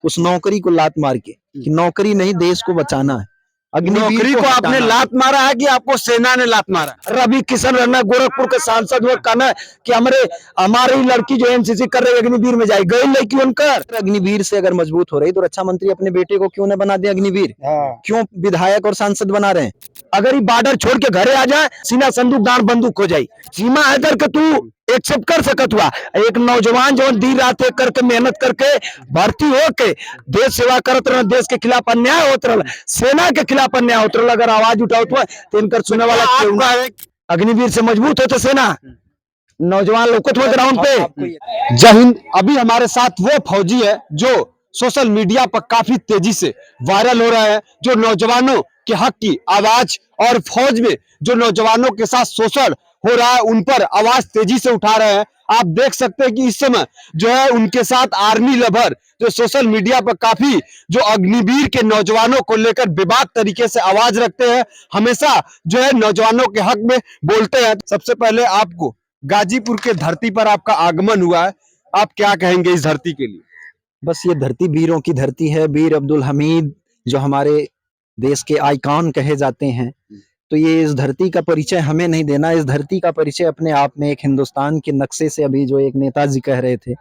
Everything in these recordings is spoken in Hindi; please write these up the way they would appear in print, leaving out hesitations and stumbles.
उस नौकरी को लात मार के कि नौकरी नहीं देश को बचाना है। नौकरी को आपने लात मारा है कि आपको सेना ने लात मारा? रवि किशन राणा गोरखपुर के सांसद हुए, कहना है कि हमारी लड़की जो एनसीसी कर रही है अग्निवीर में जाए, गई लड़की उनकर। अग्निवीर से अगर मजबूत हो रही तो रक्षा मंत्री अपने बेटे को क्यों न बना दे अग्निवीर? क्यों विधायक और सांसद बना रहे हैं? अगर ये बॉर्डर छोड़ के घरे आ जाए, सीना संदूक दान बंदूक हो जाए। सीमा है करके तू एक्सेप्ट कर सकत हुआ। एक नौजवान जो दिन रात एक करके मेहनत करके भर्ती हो के देश सेवा करत रहे, देश के खिलाफ अन्याय होत रहा, सेना के खिलाफ अन्याय होत रहा, अगर आवाज उठाओ तो इनकर सुने वाला अग्निवीर से मजबूत होते सेना। नौजवान लोग ग्राउंड पे। जय हिंद। अभी हमारे साथ वो फौजी है जो सोशल मीडिया पर काफी तेजी से वायरल हो रहा है, जो नौजवानों के हक की आवाज और फौज में जो नौजवानों के साथ शोषण हो रहा है उन पर आवाज तेजी से उठा रहे हैं। आप देख सकते हैं कि इस समय जो है उनके साथ आर्मी लवर जो सोशल मीडिया पर काफी जो अग्निवीर के नौजवानों को लेकर विवाद तरीके से आवाज रखते हैं, हमेशा जो है नौजवानों के हक में बोलते हैं। सबसे पहले आपको गाजीपुर के धरती पर आपका आगमन हुआ है, आप क्या कहेंगे इस धरती के लिए? बस ये धरती वीरों की धरती है। वीर अब्दुल हमीद जो हमारे देश के आइकॉन कहे जाते हैं, तो ये इस धरती का परिचय हमें नहीं देना। इस धरती का परिचय अपने आप में एक हिंदुस्तान के नक्शे से, अभी जो एक नेताजी कह रहे थे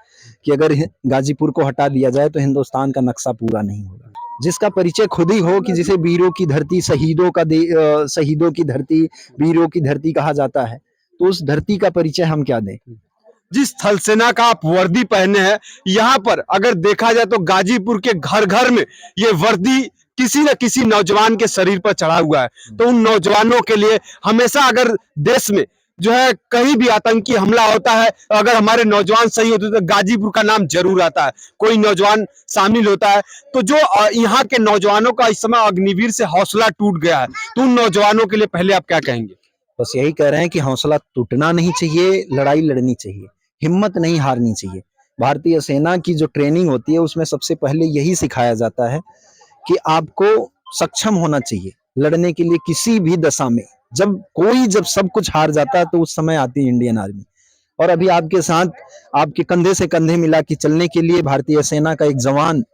कि अगर गाजीपुर को हटा दिया जाए तो हिंदुस्तान का नक्शा पूरा नहीं होगा। जिसका परिचय खुद ही हो कि जिसे वीरों की धरती, शहीदों की धरती, वीरों की धरती कहा जाता है, तो उस धरती का परिचय हम क्या दें? जिस थल सेना का आप वर्दी पहने हैं, यहाँ पर अगर देखा जाए तो गाजीपुर के घर घर में ये वर्दी किसी न किसी नौजवान के शरीर पर चढ़ा हुआ है। तो उन नौजवानों के लिए हमेशा अगर देश में जो है कहीं भी आतंकी हमला होता है, अगर हमारे नौजवान सही होते तो गाजीपुर का नाम जरूर आता है, कोई नौजवान शामिल होता है। तो जो यहाँ के नौजवानों का इस समय अग्निवीर से हौसला टूट गया है, तो उन नौजवानों के लिए पहले आप क्या कहेंगे? बस यही कह रहे हैं कि हौसला टूटना नहीं चाहिए, लड़ाई लड़नी चाहिए, हिम्मत नहीं हारनी चाहिए। भारतीय सेना की जो ट्रेनिंग होती है उसमें सबसे पहले यही सिखाया जाता है कि आपको सक्षम होना चाहिए लड़ने के लिए किसी भी दशा में। जब सब कुछ हार जाता है तो उस समय आती है इंडियन आर्मी, और अभी आपके साथ आपके कंधे से कंधे मिला के चलने के लिए भारतीय सेना का एक जवान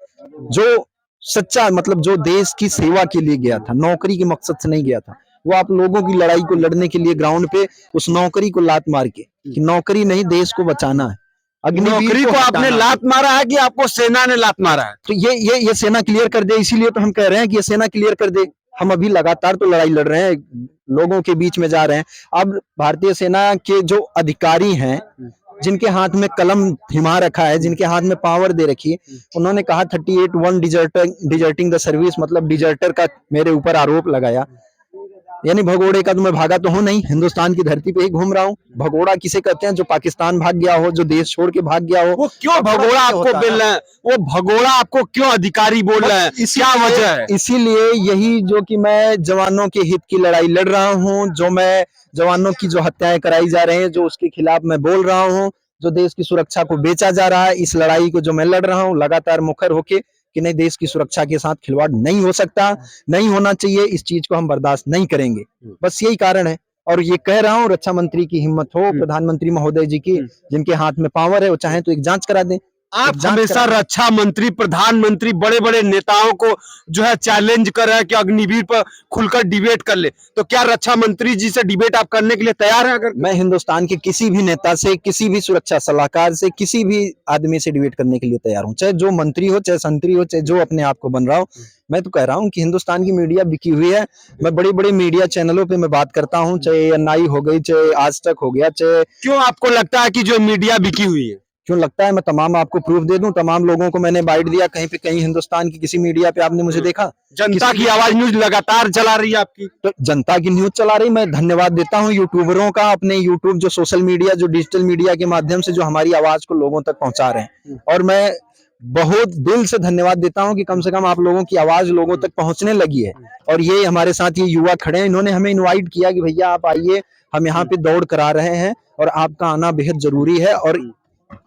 जो सच्चा मतलब जो देश की सेवा के लिए गया था, नौकरी के मकसद से नहीं गया था, वो आप लोगों की लड़ाई को लड़ने के लिए ग्राउंड पे उस नौकरी को लात मार के कि नौकरी नहीं देश को बचाना है। नौकरी को आपने लात मारा है कि आपको सेना ने लात मारा है? तो ये सेना क्लियर कर दे, इसीलिए तो हम कह रहे हैं कि ये सेना क्लियर कर दे। हम अभी लगातार तो लड़ाई लड़ रहे हैं, लोगों के बीच में जा रहे हैं। अब भारतीय सेना के जो अधिकारी हैं, जिनके हाथ में कलम थमा रखा है, जिनके हाथ में पावर दे रखी है, उन्होंने कहा 38(1) डिजर्टिंग द सर्विस, मतलब डिजर्टर का मेरे ऊपर आरोप लगाया। यानी भगोड़े का तो मैं भागा तो हूं नहीं, हिंदुस्तान की धरती पे ही घूम रहा हूं। भगोड़ा किसे कहते हैं? जो पाकिस्तान भाग गया हो, जो देश छोड़ के भाग गया हो। वो क्यों भगोड़ा आपको बोल रहे हैं? वो भगोड़ा आपको क्यों अधिकारी बोल रहे हैं? क्या वजह है? इसीलिए यही जो कि मैं जवानों के हित की लड़ाई लड़ रहा हूं, जो मैं जवानों की जो हत्याएं कराई जा रही हैं, जो उसके खिलाफ मैं बोल रहा हूं, जो देश की सुरक्षा को बेचा जा रहा है, इस लड़ाई को जो मैं लड़ रहा हूं लगातार मुखर होके कि नहीं, देश की सुरक्षा के साथ खिलवाड़ नहीं हो सकता, नहीं होना चाहिए, इस चीज को हम बर्दाश्त नहीं करेंगे। बस यही कारण है। और ये कह रहा हूँ, रक्षा मंत्री की हिम्मत हो, प्रधानमंत्री महोदय जी की, जिनके हाथ में पावर है, वो चाहे तो एक जांच करा दें। आप हमेशा रक्षा मंत्री, प्रधानमंत्री, बड़े बड़े नेताओं को जो है चैलेंज कर रहे हैं कि अग्निवीर पर खुलकर डिबेट कर ले, तो क्या रक्षा मंत्री जी से डिबेट आप करने के लिए तैयार हैं? अगर मैं हिंदुस्तान के किसी भी नेता से, किसी भी सुरक्षा सलाहकार से, किसी भी आदमी से डिबेट करने के लिए तैयार हूं, चाहे जो मंत्री हो, चाहे संतरी हो, चाहे जो अपने आप को बन रहा हो। मैं तो कह रहा हूं कि हिंदुस्तान की मीडिया बिकी हुई है। मैं बड़े बड़े मीडिया चैनलों पे मैं बात करता हूं, चाहे एएनआई हो गई, चाहे आज तक हो गया, चाहे। क्यों आपको लगता है कि जो मीडिया बिकी हुई है? क्यों लगता है? मैं तमाम आपको प्रूफ दे दूं, तमाम लोगों को मैंने बाइट दिया, कहीं पे कहीं हिंदुस्तान की किसी मीडिया पे आपने मुझे देखा? जनता की आवाज न्यूज लगातार चला रही है आपकी, तो जनता की न्यूज चला रही। मैं धन्यवाद देता हूं यूट्यूबरों का, अपने यूट्यूब जो सोशल मीडिया, जो डिजिटल मीडिया के माध्यम से जो हमारी आवाज को लोगों तक पहुंचा रहे हैं, और मैं बहुत दिल से धन्यवाद देता हूं कि कम से कम आप लोगों की आवाज लोगों तक पहुंचने लगी है। और ये हमारे साथ ये युवा खड़े हैं, इन्होंने हमें इनवाइट किया कि भैया आप आइए, हम यहाँ पे दौड़ करा रहे हैं और आपका आना बेहद जरूरी है। और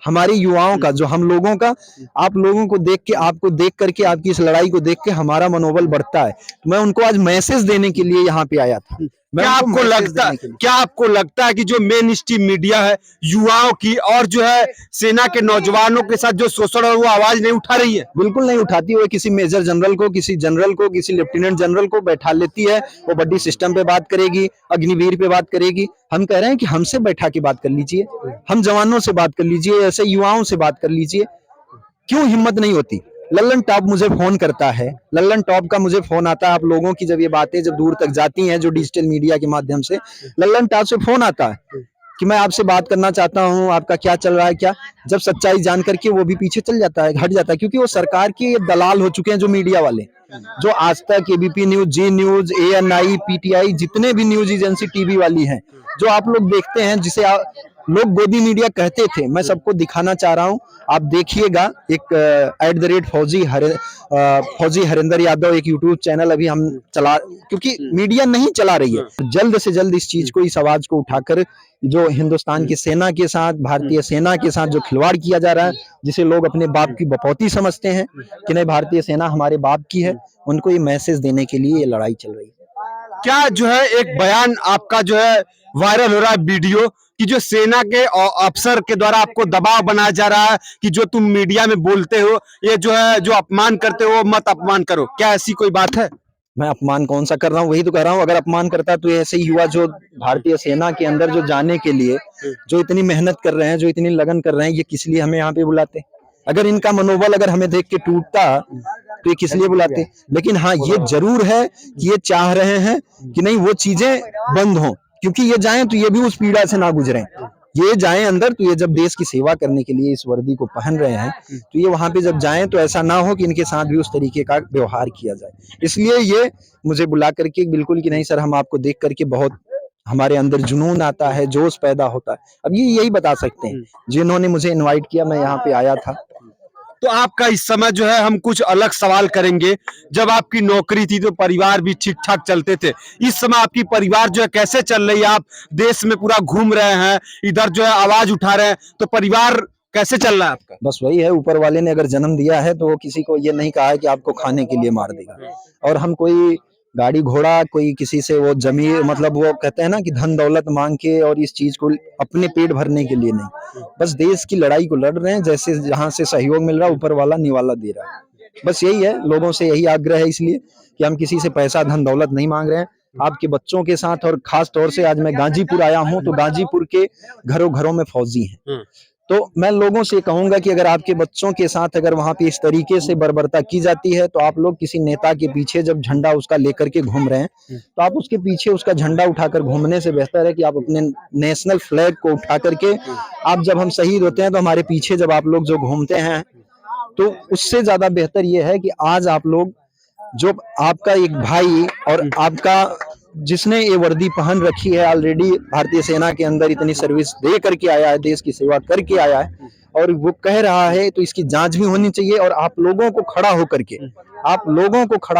हमारे युवाओं का, जो हम लोगों का, आप लोगों को देख के, आपको देख करके, आपकी इस लड़ाई को देख के हमारा मनोबल बढ़ता है। तो मैं उनको आज मैसेज देने के लिए यहाँ पे आया था। मैं उनको मैसेज देने के लिए। क्या आपको लगता है कि जो मेन स्ट्रीम मीडिया है युवाओं की और जो है सेना के नौजवानों के साथ जो शोषण है वो आवाज नहीं उठा रही है? बिल्कुल नहीं उठाती। वो किसी मेजर जनरल को, किसी जनरल को, किसी लेफ्टिनेंट जनरल को बैठा लेती है, वो बड्डी सिस्टम पे बात करेगी, अग्निवीर पे बात करेगी। हम कह रहे हैं कि हमसे बैठा के बात कर लीजिए, हम जवानों से बात कर लीजिए, ऐसे युवाओं से बात कर लीजिए। क्यों हिम्मत नहीं होती? लल्लन टॉप मुझे फोन करता है, लल्लन टॉप का मुझे फोन आता है। आप लोगों की जब ये बातें जब दूर तक जाती हैं, जो डिजिटल मीडिया के माध्यम से, लल्लन टॉप से फोन आता है कि मैं आपसे बात करना चाहता हूं, आपका क्या चल रहा है क्या। जब सच्चाई जान करके वो भी पीछे चल जाता है, हट जाता है, क्योंकि वो सरकार के दलाल हो चुके हैं। जो मीडिया वाले, जो आज तक, एबीपी न्यूज, जी न्यूज, एएनआई, पीटीआई, जितने भी न्यूज एजेंसी टीवी वाली हैं, जो आप लोग देखते हैं, जिसे लोग गोदी मीडिया कहते थे, मैं सबको दिखाना चाह रहा हूं। आप देखिएगा, एक फौजी हरिंदर यादव एक यूट्यूब चैनल अभी हम चला, क्योंकि मीडिया नहीं चला रही है। जल्द से जल्द इस चीज को, इस आवाज को उठाकर, जो हिंदुस्तान की सेना के साथ, भारतीय सेना के साथ जो खिलवाड़ किया जा रहा है, जिसे लोग अपने बाप की बपौती समझते हैं कि नहीं, भारतीय सेना हमारे बाप की है, उनको ये मैसेज देने के लिए ये लड़ाई चल रही है। क्या जो है एक बयान आपका जो है वायरल हो रहा है वीडियो कि जो सेना के अफसर के द्वारा आपको दबाव बनाया जा रहा है कि जो तुम मीडिया में बोलते हो, ये जो है जो अपमान करते हो मत अपमान करो, क्या ऐसी कोई बात है? मैं अपमान कौन सा कर रहा हूँ? वही तो कह रहा हूँ। अगर अपमान करता तो ऐसे युवा जो भारतीय सेना के अंदर जो जाने के लिए जो इतनी मेहनत कर रहे हैं, जो इतनी लगन कर रहे हैं, ये किस लिए हमें यहाँ पे बुलाते? अगर इनका मनोबल अगर हमें देख के टूटता तो ये किस लिए बुलाते? लेकिन हाँ, ये जरूर है कि ये चाह रहे हैं कि नहीं, वो चीजें बंद हों, क्योंकि ये जाएं तो ये भी उस पीड़ा से ना गुजरें। ये जाएं अंदर तो ये जब देश की सेवा करने के लिए इस वर्दी को पहन रहे हैं, तो ये वहां पे जब जाएं तो ऐसा ना हो कि इनके साथ भी उस तरीके का व्यवहार किया जाए। इसलिए ये मुझे बुला करके बिल्कुल कि नहीं सर, हम आपको देख करके बहुत हमारे अंदर जुनून आता है, जोश पैदा होता है। अब ये यही बता सकते हैं, जिन्होंने मुझे इन्वाइट किया, मैं यहाँ पे आया था। तो आपका इस समय जो है हम कुछ अलग सवाल करेंगे। जब आपकी नौकरी थी तो परिवार भी ठीक ठाक चलते थे, इस समय आपकी परिवार जो है कैसे चल रही है? आप देश में पूरा घूम रहे हैं, इधर जो है आवाज उठा रहे हैं, तो परिवार कैसे चल रहा है आपका? बस वही है, ऊपर वाले ने अगर जन्म दिया है तो वो किसी को ये नहीं कहा है कि आपको खाने के लिए मार देगा। और हम कोई गाड़ी घोड़ा, कोई किसी से वो जमीन, मतलब वो कहते हैं ना कि धन दौलत मांग के और इस चीज को अपने पेट भरने के लिए नहीं, बस देश की लड़ाई को लड़ रहे हैं। जैसे जहां से सहयोग मिल रहा है, ऊपर वाला निवाला दे रहा है। बस यही है, लोगों से यही आग्रह है, इसलिए कि हम किसी से पैसा धन दौलत नहीं मांग रहे हैं। आपके बच्चों के साथ, और खास तौर से आज मैं गाजीपुर आया हूं, तो गाजीपुर के घरों घरों में फौजी हैं। तो मैं लोगों से कहूंगा कि अगर आपके बच्चों के साथ अगर वहां पे इस तरीके से बर्बरता की जाती है, तो आप लोग किसी नेता के पीछे जब झंडा उसका लेकर के घूम रहे हैं, तो आप उसके पीछे उसका झंडा उठाकर घूमने से बेहतर है कि आप अपने नेशनल फ्लैग को उठा करके, आप जब हम शहीद होते हैं तो हमारे पीछे जब आप लोग जो घूमते हैं, तो उससे ज्यादा बेहतर ये है कि आज आप लोग, जो आपका एक भाई और आपका जिसने ये वर्दी पहन रखी है, ऑलरेडी भारतीय सेना के अंदर इतनी सर्विस दे करके आया है, देश की सेवा करके आया है, और वो कह रहा है, तो इसकी जांच भी होनी चाहिए। और आप लोगों को खड़ा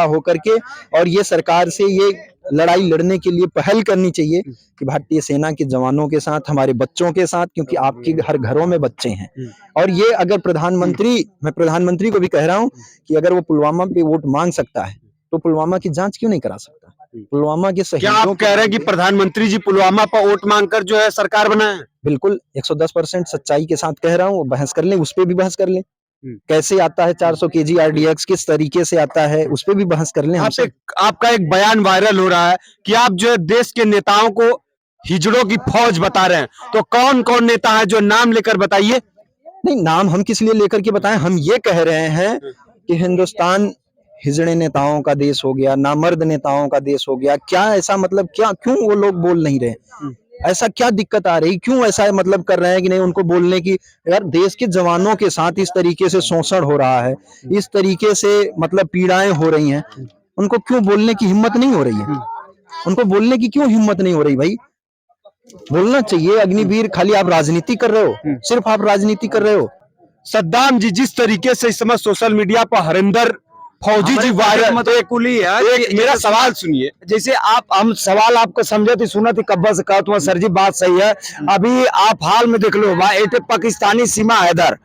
होकर के, और ये सरकार से ये लड़ाई लड़ने के लिए पहल करनी चाहिए कि भारतीय सेना के जवानों के साथ, हमारे बच्चों के साथ, क्योंकि आपके हर घरों में बच्चे हैं। और ये अगर मैं प्रधानमंत्री को भी कह रहा हूं कि अगर वो पुलवामा पे वोट मांग सकता है, तो पुलवामा की जांच क्यों नहीं करा सकता? पुलवामा के क्या आप कह रहे हैं कि प्रधानमंत्री जी पुलवामा पर वोट मांगकर जो है सरकार बनाए? बिल्कुल 110% सच्चाई के साथ कह रहा हूँ। बहस कर लें, उस पर भी बहस कर लें, कैसे आता है 400 kg RDX, किस तरीके से आता है, उस पर भी बहस कर लें। आपका एक बयान वायरल हो रहा है कि आप जो है देश के नेताओं को हिजड़ों की फौज बता रहे हैं, तो कौन कौन नेता है, जो नाम लेकर बताइए। नहीं, नाम हम किस लिए लेकर के बताएं? हम ये कह रहे हैं कि हिंदुस्तान हिजड़े नेताओं का देश हो गया, नामर्द नेताओं का देश हो गया। क्या ऐसा, मतलब क्या, क्यों वो लोग बोल नहीं रहे? ऐसा क्या दिक्कत आ रही? क्यों ऐसा मतलब कर रहे हैं कि नहीं उनको बोलने की? यार, देश के जवानों के साथ इस तरीके से शोषण हो रहा है, इस तरीके से मतलब पीड़ाएं हो रही हैं, उनको क्यों बोलने की हिम्मत नहीं हो रही है? उनको बोलने की क्यों हिम्मत नहीं हो रही? भाई, बोलना चाहिए। अग्निवीर, खाली आप राजनीति कर रहे हो, सिर्फ आप राजनीति कर रहे हो। सद्दाम जी, जिस तरीके से इस समय सोशल मीडिया पर हरिंदर फौजी जी वायरल, मेरा सवाल सुनिए। जैसे हम सवाल आपको समझे थी, सुना थी, कब्बा से कहा तुम्हारा सर जी, बात सही है। अभी आप हाल में देख लो, पाकिस्तानी सीमा हैदर,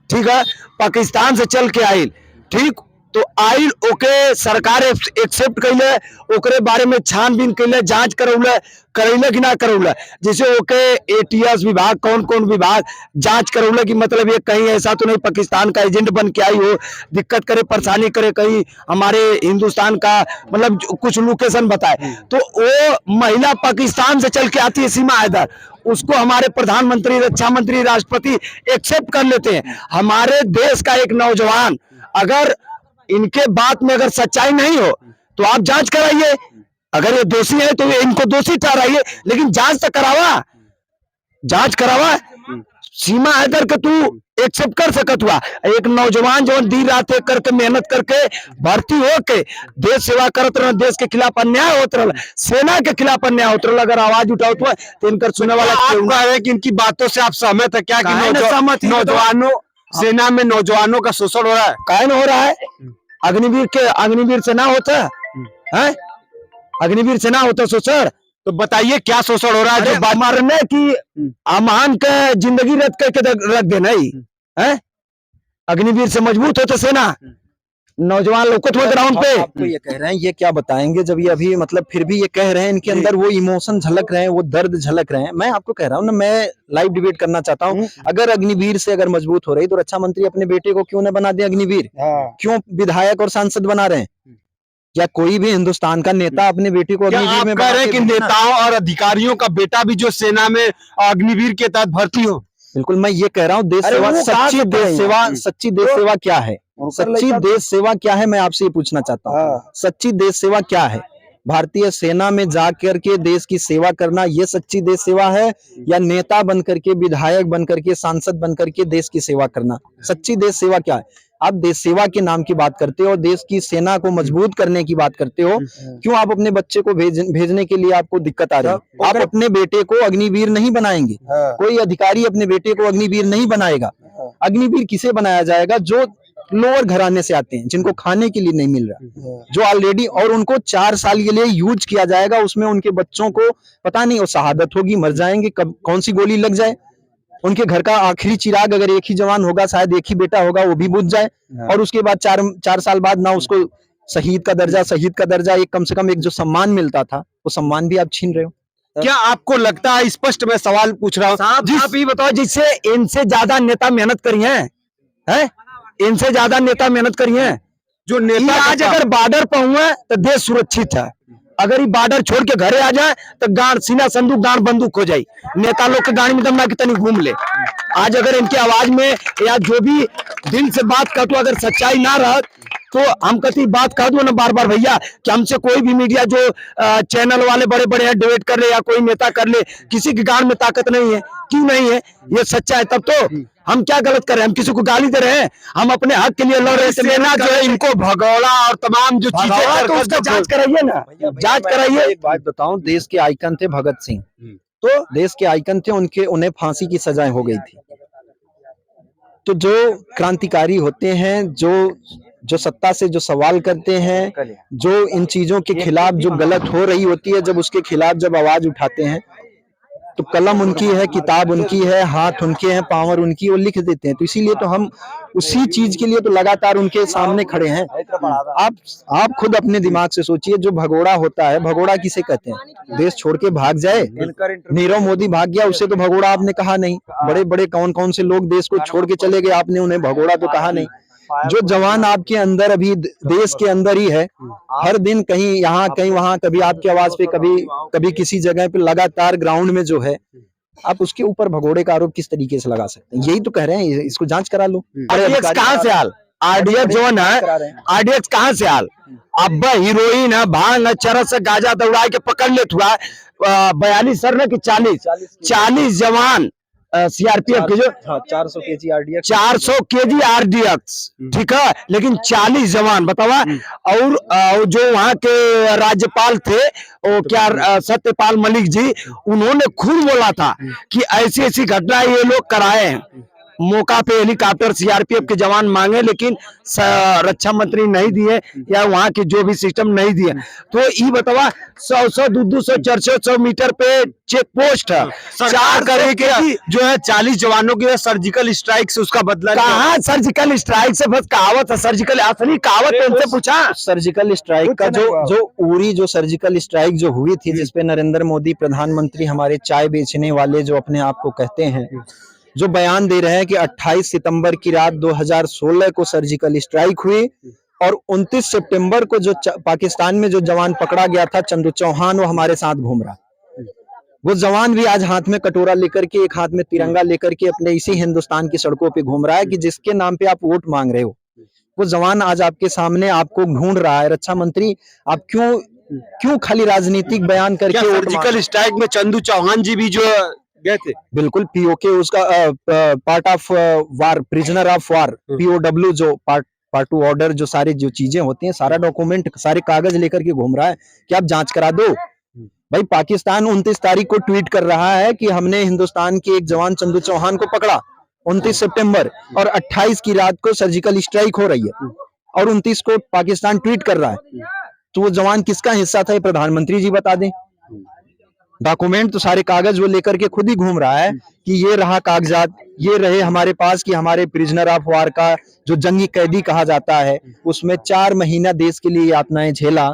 ठीक है, पाकिस्तान से चल के आई, ठीक, तो आइल ओके सरकार एक्सेप्ट कैले, ओकरे बारे में छानबीन कैले, जांच करौले, करैले कि ना करौले। जैसे ओके एटीएस विभाग, कौन कौन विभाग जांच करौले कि मतलब ये कहीं ऐसा तो नहीं पाकिस्तान का एजेंट बन के आई हो, दिक्कत करे, परेशानी करे, कहीं हमारे हिंदुस्तान का मतलब कुछ लोकेशन बताए। तो वो महिला पाकिस्तान से चल के आती है सीमा हैदर, उसको हमारे प्रधानमंत्री, रक्षा मंत्री, राष्ट्रपति एक्सेप्ट कर लेते हैं। हमारे देश का एक नौजवान अगर इनके बात में अगर सच्चाई नहीं हो तो आप जांच कराइए, अगर ये दोषी है तो इनको दोषी ठहराइए, लेकिन जांच तो करावा, जांच करावा। सीमा हैदर के तू एक्सेप्ट कर सकत हुआ, एक नौजवान जो दिन रात एक करके मेहनत करके भर्ती हो के देश सेवा करत रहे, देश के खिलाफ अन्याय होत रहा, सेना के खिलाफ अन्याय होत रहा, अगर आवाज उठावत हुआ तो इनकर सुने वाला आप कह रहे हैं कि इनकी बातों से आप सहमत है क्या कि नौजवानों सेना में नौजवानों का शोषण हो रहा है? काहे हो रहा है? अग्निवीर से ना होता है, अग्निवीर से ना होता शोषण? तो बताइए क्या शोषण हो रहा है? जो मरने की अमान के जिंदगी रख रख देना है, अग्निवीर से मजबूत होता सेना, नौजवान लोग को ग्राउंड पे। आपको ये कह रहे हैं, ये क्या बताएंगे जब ये अभी मतलब फिर भी ये कह रहे हैं, इनके अंदर वो इमोशन झलक रहे हैं, वो दर्द झलक रहे हैं। मैं आपको कह रहा हूँ ना, मैं लाइव डिबेट करना चाहता हूँ। अगर अग्निवीर से अगर मजबूत हो रही तो रक्षा मंत्री अपने बेटे को क्यों न बना दे अग्निवीर? क्यों विधायक और सांसद बना रहे हैं? क्या कोई भी हिंदुस्तान का नेता अपने बेटे को अग्निवीर में कह रहे हैं कि नेताओं और अधिकारियों का बेटा भी जो सेना में अग्निवीर के तहत भर्ती हो? बिल्कुल, मैं ये कह रहा हूँ देश सेवा, सच्ची देश सेवा, सच्ची देश सेवा क्या है? सच्ची देश सेवा क्या है, मैं आपसे ये पूछना चाहता हूँ। सच्ची देश सेवा क्या है? भारतीय सेना में जाकर के देश की सेवा करना, ये सच्ची देश सेवा है? या नेता बन करके, विधायक बन करके, सांसद बन करके देश की सेवा करना? सच्ची देश सेवा क्या है? आप देश सेवा के नाम की बात करते हो, देश की सेना को मजबूत करने की बात करते हो, क्यों आप अपने बच्चे को भेजने के लिए आपको दिक्कत आ रही है? आप अपने बेटे को अग्निवीर नहीं बनाएंगे, कोई अधिकारी अपने बेटे को अग्निवीर नहीं बनाएगा। अग्निवीर किसे बनाया जाएगा? जो लोअर घराने से आते हैं, जिनको खाने के लिए नहीं मिल रहा, जो ऑलरेडी, और उनको 4 साल के लिए यूज किया जाएगा, उसमें उनके बच्चों को पता नहीं वो शहादत होगी, मर जाएंगे, कब कौन सी गोली लग जाए, उनके घर का आखिरी चिराग अगर एक ही जवान होगा, शायद एक ही बेटा होगा, वो भी बुझ जाए, और उसके बाद 4 साल बाद ना उसको शहीद का दर्जा, एक कम से कम एक जो सम्मान मिलता था, वो सम्मान भी आप छीन रहे हो। क्या आपको लगता है, स्पष्ट मैं सवाल पूछ रहा हूँ, आप ये बताओ, जिससे इनसे ज्यादा नेता मेहनत करी है? इनसे ज्यादा नेता मेहनत करी है। जो नेता आज अगर बॉर्डर पर हुआ तो देश सुरक्षित है, अगर ये बॉर्डर छोड़ के घरे आ जाए तो गाड़ सीना संदूक गाड़ बंदूक हो जाए, नेता लोग के गाड़ी में दम ना कि तनी घूम ले। आज अगर इनके आवाज में या जो भी दिल से बात कहते अगर सच्चाई ना रह तो हम कभी बात कह दो ना बार बार भैया कि हमसे कोई भी मीडिया जो चैनल वाले बड़े बड़े हैं डिबेट कर ले या कोई नेता कर ले, किसी की गाड़ में ताकत नहीं है। क्यों नहीं है? ये सच्चा है तब तो हम क्या गलत कर रहे हैं? हम किसी को गाली दे रहे हैं? हम अपने हक के लिए लड़ रहे हैं। सेना जो है इनको भगौड़ा और तमाम जो चीजें तो उसका जांच कराइए ना, जांच कराइए। एक बात बताऊं, देश के आइकन थे भगत सिंह, तो देश के आइकन थे, उन्हें फांसी की सजाएं हो गई थी। तो जो क्रांतिकारी होते हैं, जो सत्ता से जो सवाल करते हैं, जो इन चीजों के खिलाफ जो गलत हो रही होती है, जब उसके खिलाफ जब आवाज उठाते हैं, तो कलम उनकी है, किताब उनकी है, हाथ उनके हैं, पावर उनकी, वो लिख देते हैं। तो इसीलिए तो हम उसी चीज के लिए तो लगातार उनके सामने खड़े हैं। आप खुद अपने दिमाग से सोचिए, जो भगोड़ा होता है, भगोड़ा किसे कहते हैं? देश छोड़ के भाग जाए, नीरव मोदी भाग गया, उसे तो भगोड़ा आपने कहा नहीं। बड़े बड़े कौन कौन से लोग देश को छोड़ के चले गए, आपने उन्हें भगोड़ा तो कहा नहीं। जो जवान आपके अंदर अभी देश के अंदर ही है, हर दिन कहीं यहाँ कहीं वहां, कभी आपकी आवाज पे, कभी किसी जगह पे, लगातार ग्राउंड में जो है, आप उसके ऊपर भगोड़े का आरोप किस तरीके से लगा सकते हैं? यही तो कह रहे हैं, इसको जांच करा लो। आरडीएक्स कहाँ से आल? आरडीएक्स जो है, आरडीएक्स कहाँ से आल? अब हीरोइन है, भांग है, चरस है, गाजा दौड़ा के पकड़ लेत हुआ 42 सर ना कि 40 जवान सीआरपीएफ के जो 400 केजी आरडीएक्स, 400 केजी आरडीएक्स, ठीक है, लेकिन 40 जवान बतावा। और जो वहां के राज्यपाल थे, वो क्या सत्यपाल मलिक जी, उन्होंने खुद बोला था कि ऐसी ऐसी घटना ये लोग कराए हैं। मौका पे हेलीकॉप्टर सीआरपीएफ के जवान मांगे, लेकिन रक्षा मंत्री नहीं दिए या वहाँ के जो भी सिस्टम नहीं दिए। तो ये बतावा 100 200 400 मीटर पे चेक पोस्ट है, सरकार करे कि जो है 40 जवानों की सर्जिकल स्ट्राइक से उसका बदला कहाँ सर्जिकल स्ट्राइक से बस कहावत है, सर्जिकल असली कहावत है, उनसे पूछा। सर्जिकल स्ट्राइक का जो उरी जो सर्जिकल स्ट्राइक जो हुई थी, जिसपे नरेंद्र मोदी प्रधानमंत्री हमारे चाय बेचने वाले जो अपने आप को कहते हैं, जो बयान दे रहे हैं कि 28 सितंबर की रात 2016 को सर्जिकल स्ट्राइक हुई और 29 सितंबर को जो पाकिस्तान में जो जवान पकड़ा गया था चंदू चौहान, वो हमारे साथ घूम रहा। वो जवान भी आज हाथ में कटोरा लेकर के, एक हाथ में तिरंगा लेकर के अपने इसी हिंदुस्तान की सड़कों पे घूम रहा है कि जिसके नाम पे आप वोट मांग रहे हो, वो जवान आज आपके सामने आपको ढूंढ रहा है। रक्षा मंत्री, आप क्यों खाली राजनीतिक बयान करके सर्जिकल स्ट्राइक में चंदू चौहान जी भी जो गए थे? बिल्कुल, पीओके उसका part of war, prisoner of war, POW जो पार्ट टू ऑर्डर, जो सारी जो चीजें होती हैं, सारा डॉक्यूमेंट, सारे कागज लेकर के घूम रहा है कि आप जांच करा दो। भाई पाकिस्तान 29 तारीख को ट्वीट कर रहा है कि हमने हिंदुस्तान के एक जवान चंदू चौहान को पकड़ा 29 सितंबर, और 28 की रात को सर्जिकल स्ट्राइक हो रही है और 29 को पाकिस्तान ट्वीट कर रहा है। तो वो जवान किसका हिस्सा था, ये प्रधानमंत्री जी बता दें। डॉक्यूमेंट तो सारे कागज वो लेकर के खुद ही घूम रहा है कि ये रहा कागजात, ये रहे हमारे पास कि हमारे प्रिजनर ऑफ वार का जो जंगी कैदी कहा जाता है, उसमें 4 महीना देश के लिए यातनाएं झेला,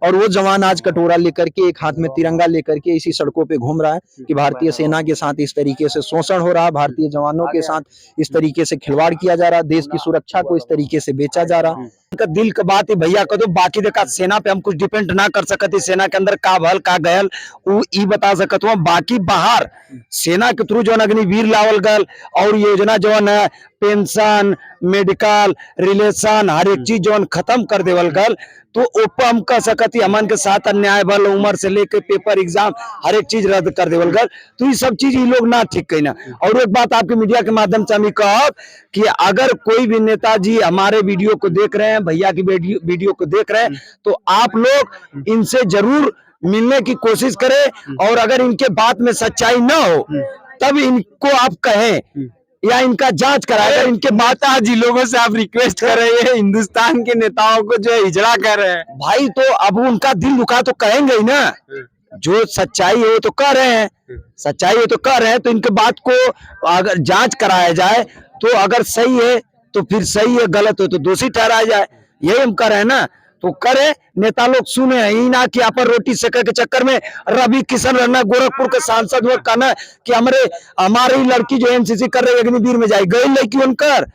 और वो जवान आज कटोरा लेकर के, एक हाथ में तिरंगा लेकर के इसी सड़कों पे घूम रहा है कि भारतीय सेना के साथ इस तरीके से शोषण हो रहा है, भारतीय जवानों के साथ इस तरीके से खिलवाड़ किया जा रहा है, देश की सुरक्षा को इस तरीके से बेचा जा रहा है। का दिल का बात है भैया कदो, बाकी देखा सेना पे हम कुछ डिपेंड ना कर सकते, सेना के अंदर का भल का गयल वो ई बता सकत हुआ, बाकी बाहर सेना के थ्रू जो अग्निवीर लावल गल और योजना जो है पेंशन, मेडिकल, रिलेशन, हर एक चीज जो खत्म कर देवल गल, तो ऊपर हम कह सकती हमन के साथ अन्याय भल, उम्र से लेके पेपर एग्जाम हर एक चीज रद्द कर देवल गल। तो ये सब चीज ये लोग ना ठीक कहना। और एक बात आपके मीडिया के माध्यम से हम कह कि अगर कोई भी नेताजी हमारे वीडियो को देख रहे हैं, भैया की वीडियो को देख रहे हैं, तो आप लोग इनसे जरूर मिलने की कोशिश करें, और अगर इनके बात में सच्चाई ना हो तब इनको आप कहें या इनका जांच कराएं। अगर इनके बात आज लोगों से आप रिक्वेस्ट कर रहे हैं, हिंदुस्तान के नेताओं को जो है हिजड़ा कर रहे हैं भाई, तो अब उनका दिल दुखा तो कहेंगे ही ना, जो सच्चाई है वो तो कह रहे हैं, सच्चाई है तो कह रहे हैं, तो इनके बात को अगर जांच कराया जाए तो अगर सही है तो फिर सही है, गलत हो तो दोषी ठहराया जाए, यही हम कर रहे हैं ना। तो करे नेता लोग सुने, ही ना कि यहाँ पर रोटी सेके के चक्कर में रवि किशन रहना गोरखपुर के सांसद हुआ कहना कि हमारी लड़की जो एनसीसी कर रही है अग्निवीर में जाए, गई लड़की उनकर